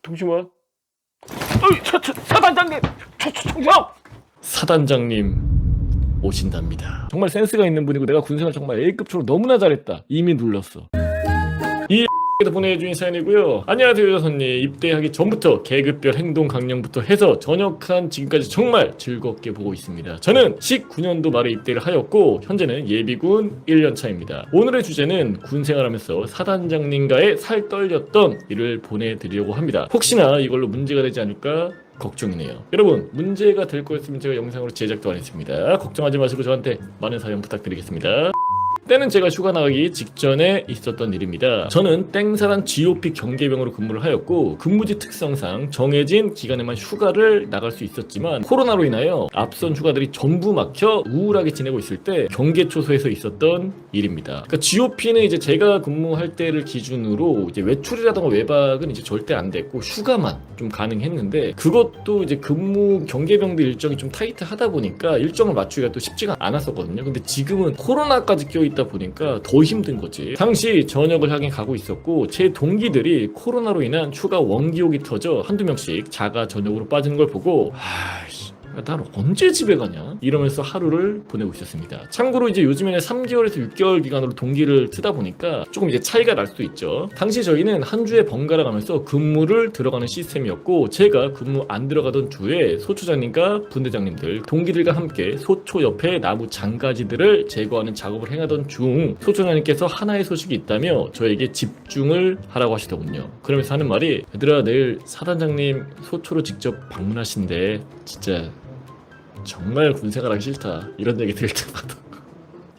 잠시만. 사단장님! 총장! 사단장님 오신답니다. 정말 센스가 있는 분이고 내가 군생활 정말 A급처럼 너무나 잘했다. 이미 눌렀어. 이 도 보내주신 사연이고요. 안녕하세요 여사님. 입대하기 전부터 계급별 행동 강령부터 해서 전역한 지금까지 정말 즐겁게 보고 있습니다. 저는 19년도 말에 입대를 하였고 현재는 예비군 1년차입니다. 오늘의 주제는 군생활하면서 사단장님과의 살 떨렸던 일을 보내드리려고 합니다. 혹시나 이걸로 문제가 되지 않을까 걱정이네요. 여러분 문제가 될 거였으면 제가 영상으로 제작도 안 했습니다. 걱정하지 마시고 저한테 많은 사연 부탁드리겠습니다. 때는 제가 휴가 나가기 직전에 있었던 일입니다. 저는 땡사란 GOP 경계병으로 근무를 하였고 근무지 특성상 정해진 기간에만 휴가를 나갈 수 있었지만 코로나로 인하여 앞선 휴가들이 전부 막혀 우울하게 지내고 있을 때 경계초소에서 있었던 일입니다. 그러니까 GOP는 이제 제가 근무할 때를 기준으로 이제 외출이라던가 외박은 이제 절대 안 됐고 휴가만 좀 가능했는데 그것도 이제 근무 경계병들 일정이 좀 타이트하다 보니까 일정을 맞추기가 또 쉽지가 않았었거든요. 근데 지금은 코로나까지 껴있다 보니까 더 힘든 거지. 당시 전역을 하긴 가고 있었고 제 동기들이 코로나로 인한 휴가 원기옥이 터져 한두 명씩 자가 전역으로 빠지는 걸 보고 난 언제 집에 가냐? 이러면서 하루를 보내고 있었습니다. 참고로 이제 요즘에는 3개월에서 6개월 기간으로 동기를 쓰다 보니까 조금 이제 차이가 날 수도 있죠. 당시 저희는 한 주에 번갈아 가면서 근무를 들어가는 시스템이었고 제가 근무 안 들어가던 주에 소초장님과 분대장님들, 동기들과 함께 소초 옆에 나무 장가지들을 제거하는 작업을 행하던 중 소초장님께서 하나의 소식이 있다며 저에게 집중을 하라고 하시더군요. 그러면서 하는 말이 얘들아 내일 사단장님 소초로 직접 방문하신대. 진짜 정말 군생활하기 싫다 이런 얘기 들을 때마다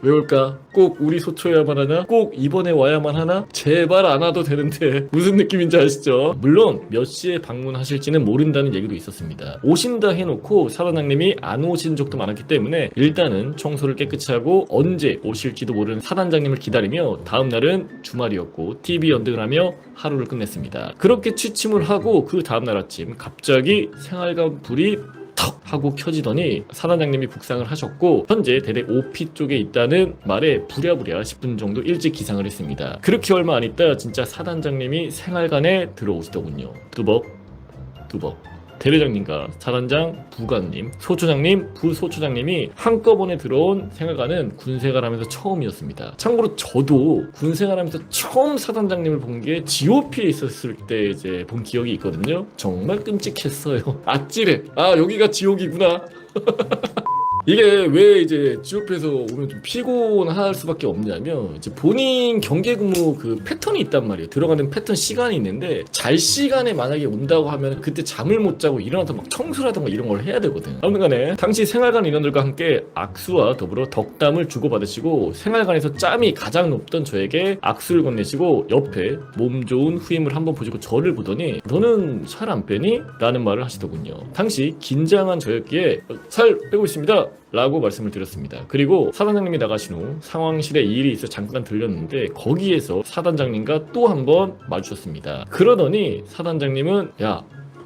왜 올까? 꼭 우리 소초야만 하나? 꼭 이번에 와야만 하나? 제발 안 와도 되는데 무슨 느낌인지 아시죠? 물론 몇 시에 방문하실지는 모른다는 얘기도 있었습니다. 오신다 해놓고 사단장님이 안 오신 적도 많았기 때문에 일단은 청소를 깨끗이 하고 언제 오실지도 모르는 사단장님을 기다리며 다음날은 주말이었고 TV 연등을 하며 하루를 끝냈습니다. 그렇게 취침을 하고 그 다음날 아침 갑자기 생활관 불이 턱 하고 켜지더니 사단장님이 북상을 하셨고 현재 대대 OP 쪽에 있다는 말에 부랴부랴 10분 정도 일찍 기상을 했습니다. 그렇게 얼마 안 있다 진짜 사단장님이 생활관에 들어오시더군요. 뚜벅 대대장님과 사단장, 부관님, 소초장님, 부소초장님이 한꺼번에 들어온 생활관은 군생활하면서 처음이었습니다. 참고로 저도 군생활하면서 처음 사단장님을 본 게 GOP에 있었을 때 이제 본 기억이 있거든요. 정말 끔찍했어요. 아찔해. 여기가 지옥이구나. 이게 왜 이제 GOP에서 오면 좀 피곤할 수밖에 없냐면 이제 본인 경계 근무 그 패턴이 있단 말이에요. 들어가는 패턴 시간이 있는데 잘 시간에 만약에 온다고 하면 그때 잠을 못 자고 일어나서 막 청소라든가 이런 걸 해야 되거든. 아무튼간에 당시 생활관 인원들과 함께 악수와 더불어 덕담을 주고받으시고 생활관에서 짬이 가장 높던 저에게 악수를 건네시고 옆에 몸 좋은 후임을 한번 보시고 저를 보더니 너는 살 안 빼니? 라는 말을 하시더군요. 당시 긴장한 저였기에 살 빼고 있습니다 라고 말씀을 드렸습니다. 그리고 사단장님이 나가신 후 상황실에 일이 있어 잠깐 들렸는데 거기에서 사단장님과 또 한 번 마주쳤습니다. 그러더니 사단장님은 야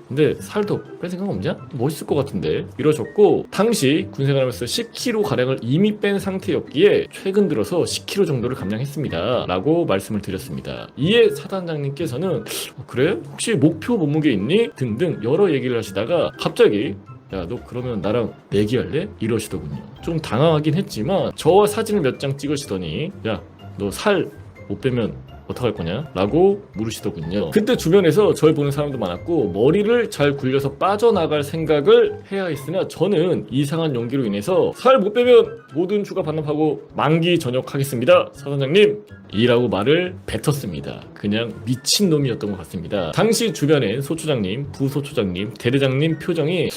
근데 살도 뺄 생각 없냐? 멋있을 것 같은데 이러셨고 당시 군생활하면서 10kg가량을 이미 뺀 상태였기에 최근 들어서 10kg 정도를 감량했습니다 라고 말씀을 드렸습니다. 이에 사단장님께서는 그래? 혹시 목표 몸무게 있니? 등등 여러 얘기를 하시다가 갑자기 야, 너 그러면 나랑 내기할래? 이러시더군요. 좀 당황하긴 했지만 저와 사진을 몇 장 찍으시더니 야, 너 살 못 빼면 어떡할 거냐? 라고 물으시더군요. 그때 주변에서 절 보는 사람도 많았고 머리를 잘 굴려서 빠져나갈 생각을 해야 했으나 저는 이상한 용기로 인해서 살 못 빼면 모든 휴가 반납하고 만기 전역하겠습니다 사단장님 이라고 말을 뱉었습니다. 그냥 미친놈이었던 것 같습니다. 당시 주변엔 소초장님, 부소초장님, 대대장님 표정이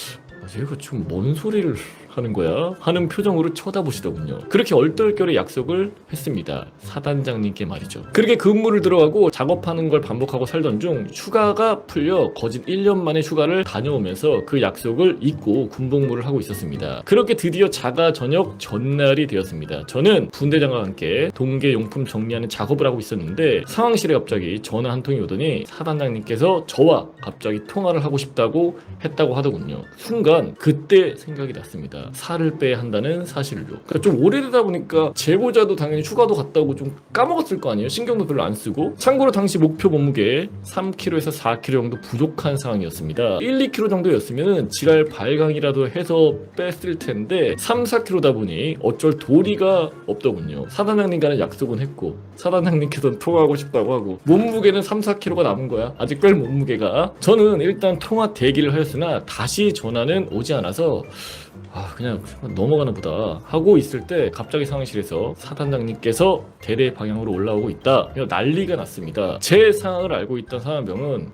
얘가 지금 뭔 소리를 하는 거야? 하는 표정으로 쳐다보시더군요. 그렇게 얼떨결에 약속을 했습니다. 사단장님께 말이죠. 그렇게 근무를 들어가고 작업하는 걸 반복하고 살던 중 휴가가 풀려 거진 1년 만에 휴가를 다녀오면서 그 약속을 잊고 군복무를 하고 있었습니다. 그렇게 드디어 자가 전역 전날이 되었습니다. 저는 분대장과 함께 동계 용품 정리하는 작업을 하고 있었는데 상황실에 갑자기 전화 한 통이 오더니 사단장님께서 저와 갑자기 통화를 하고 싶다고 했다고 하더군요. 순간 순간 그때 생각이 났습니다. 살을 빼야 한다는 사실로. 그러니까 좀 오래되다 보니까 제보자도 당연히 휴가도 갔다 오고 좀 까먹었을 거 아니에요. 신경도 별로 안 쓰고. 참고로 당시 목표 몸무게 3kg에서 4kg 정도 부족한 상황이었습니다. 1, 2kg 정도였으면 지랄 발광이라도 해서 뺐을 텐데 3, 4kg다 보니 어쩔 도리가 없더군요. 사단장님과는 약속은 했고 사단장님께서는 통화하고 싶다고 하고 몸무게는 3, 4kg가 남은 거야. 아직 뺄 몸무게가. 저는 일단 통화 대기를 하였으나 다시 전화는 오지 않아서 그냥 넘어가나 보다 하고 있을 때 갑자기 상황실에서 사단장님께서 대대 방향으로 올라오고 있다. 난리가 났습니다. 제 상황을 알고 있던 사단병은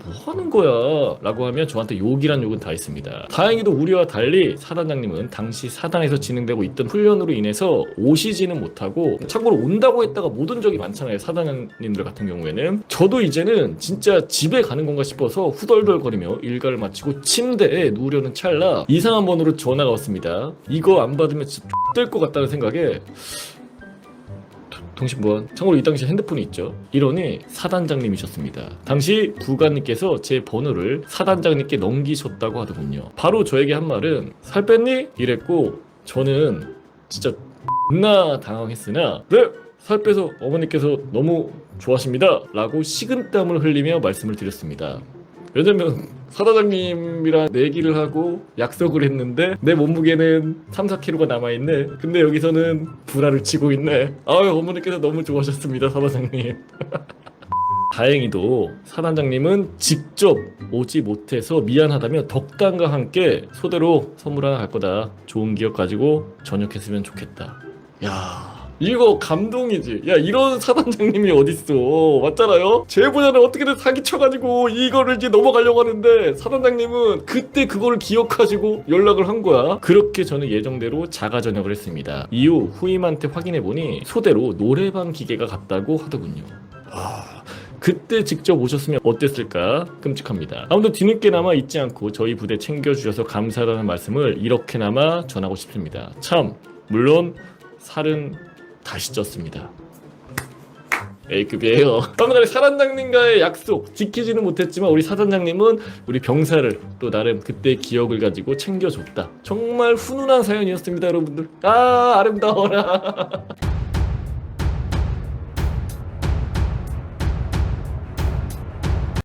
뭐 하는 거야? 라고 하면 저한테 욕이란 욕은 다 있습니다. 다행히도 우리와 달리 사단장님은 당시 사단에서 진행되고 있던 훈련으로 인해서 오시지는 못하고, 참고로 온다고 했다가 못 온 적이 많잖아요. 사단장님들 같은 경우에는. 저도 이제는 진짜 집에 가는 건가 싶어서 후덜덜거리며 일과를 마치고 침대에 누우려는 찰나 이상한 번호로 전화가 왔습니다. 이거 안 받으면 진짜 X될 것 같다는 생각에 통신보안, 참고로 이 당시 핸드폰이 있죠. 이러니 사단장님이셨습니다. 당시 부관님께서 제 번호를 사단장님께 넘기셨다고 하더군요. 바로 저에게 한 말은 살 뺐니? 이랬고 저는 진짜 존나 당황했으나 네! 살 빼서 어머니께서 너무 좋아하십니다 라고 식은땀을 흘리며 말씀을 드렸습니다. 왜냐면 사단장님이랑 내기를 하고 약속을 했는데 내 몸무게는 3, 4kg가 남아있네. 근데 여기서는 불화를 치고 있네. 어머니께서 너무 좋아하셨습니다 사단장님. 다행히도 사단장님은 직접 오지 못해서 미안하다며 덕담과 함께 소대로 선물 하나 갈 거다. 좋은 기억 가지고 전역했으면 좋겠다. 야, 이거 감동이지. 야, 이런 사단장님이 어딨어. 맞잖아요? 제보자는 어떻게든 사기쳐가지고 이거를 이제 넘어가려고 하는데 사단장님은 그때 그거를 기억하시고 연락을 한 거야. 그렇게 저는 예정대로 자가 전역을 했습니다. 이후 후임한테 확인해보니 소대로 노래방 기계가 갔다고 하더군요. 그때 직접 오셨으면 어땠을까 끔찍합니다. 아무튼 뒤늦게나마 잊지 않고 저희 부대 챙겨주셔서 감사하다는 말씀을 이렇게나마 전하고 싶습니다. 참, 물론 살은 다시 쪘습니다. A급이에요. 다음날 사단장님과의 약속 지키지는 못했지만 우리 사단장님은 우리 병사를 또 나름 그때 기억을 가지고 챙겨줬다. 정말 훈훈한 사연이었습니다 여러분들. 아름다워라.